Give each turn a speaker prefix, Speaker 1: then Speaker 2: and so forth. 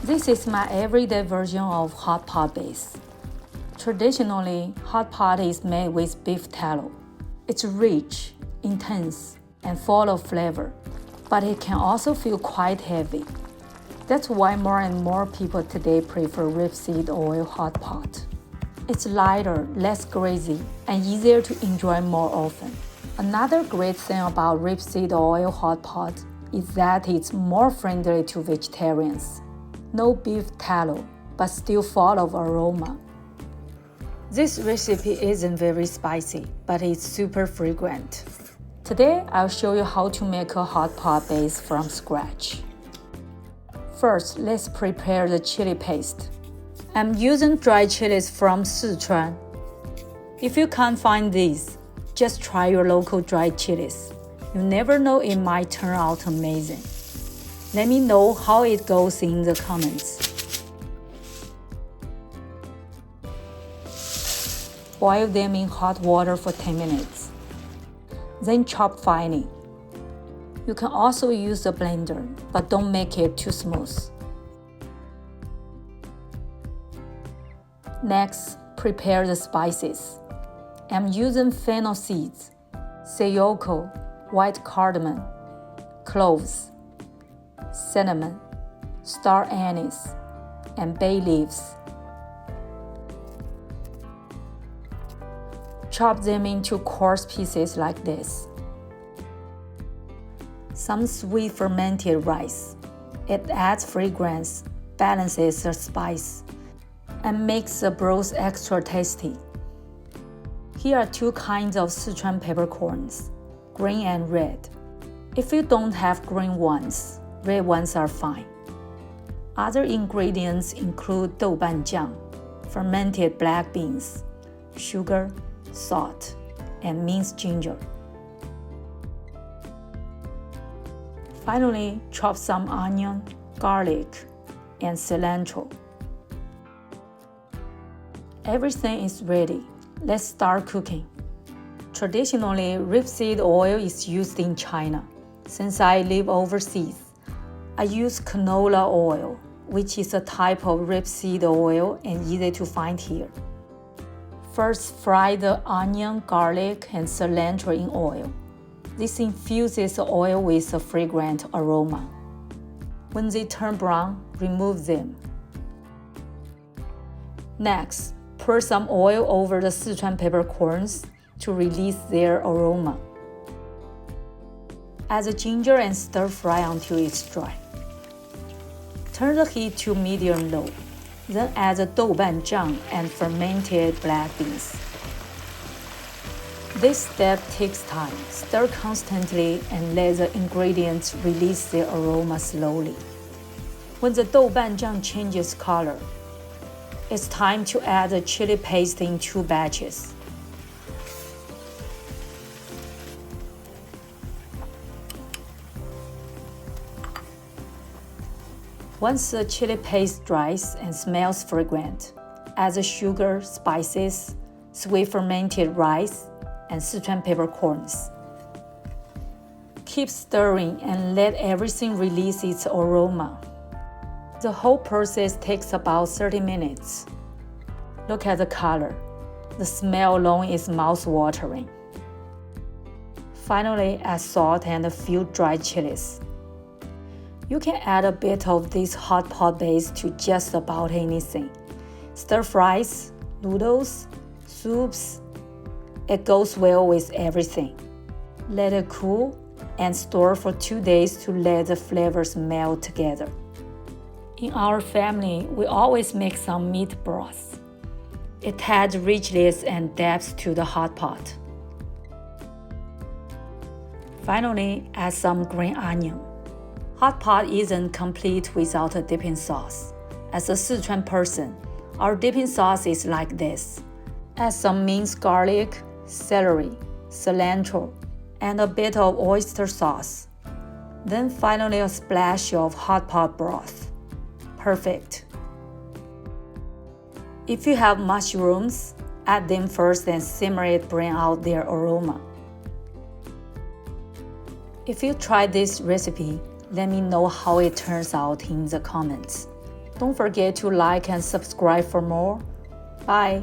Speaker 1: This is my everyday version of hot pot base. Traditionally, hot pot is made with beef tallow. It's rich, intense, and full of flavor, but it can also feel quite heavy. That's why more and more people today prefer rapeseed oil hot pot. It's lighter, less greasy, and easier to enjoy more often. Another great thing about rapeseed oil hot pot is that it's more friendly to vegetarians. No beef tallow, but still full of aroma. This recipe isn't very spicy, but it's super fragrant. Today, I'll show you how to make a hot pot base from scratch. First, let's prepare the chili paste. I'm using dry chilies from Sichuan. If you can't find these, just try your local dried chilies. You never know, it might turn out amazing. Let me know how it goes in the comments. Boil them in hot water for 10 minutes. Then chop finely. You can also use a blender, but don't make it too smooth. Next, prepare the spices. I'm using fennel seeds, Tsaoko, white cardamom, cloves, cinnamon, star anise, and bay leaves. Chop them into coarse pieces like this. Some sweet fermented rice. It adds fragrance, balances the spice, and makes the broth extra tasty. Here are two kinds of Sichuan peppercorns, green and red. If you don't have green ones, red ones are fine. Other ingredients include Doubanjiang, fermented black beans, sugar, salt, and minced ginger. Finally, chop some onion, garlic, and cilantro. Everything is ready. Let's start cooking. Traditionally, rapeseed oil is used in China. Since I live overseas, I use canola oil, which is a type of rapeseed oil and easy to find here. First, fry the onion, garlic, and cilantro in oil. This infuses the oil with a fragrant aroma. When they turn brown, remove them. Next, pour some oil over the Sichuan peppercorns to release their aroma. Add the ginger and stir fry until it's dry. Turn the heat to medium-low. Then add the Doubanjiang and fermented black beans. This step takes time. Stir constantly and let the ingredients release their aroma slowly. When the Doubanjiang changes color, it's time to add the chili paste in 2 batches. Once the chili paste dries and smells fragrant, add the sugar, spices, sweet fermented rice, and Sichuan peppercorns. Keep stirring and let everything release its aroma. The whole process takes about 30 minutes. Look at the color. The smell alone is mouth-watering. Finally, add salt and a few dried chilies. You can add a bit of this hot pot base to just about anything. Stir fries, noodles, soups. It goes well with everything. Let it cool and store for 2 days to let the flavors melt together. In our family, we always make some meat broth. It adds richness and depth to the hot pot. Finally, add some green onion. Hot pot isn't complete without a dipping sauce. As a Sichuan person, our dipping sauce is like this. Add some minced garlic, celery, cilantro, and a bit of oyster sauce. Then finally a splash of hot pot broth. Perfect. If you have mushrooms, add them first and simmer it, bring out their aroma. If you try this recipe, let me know how it turns out in the comments. Don't forget to like and subscribe for more. Bye!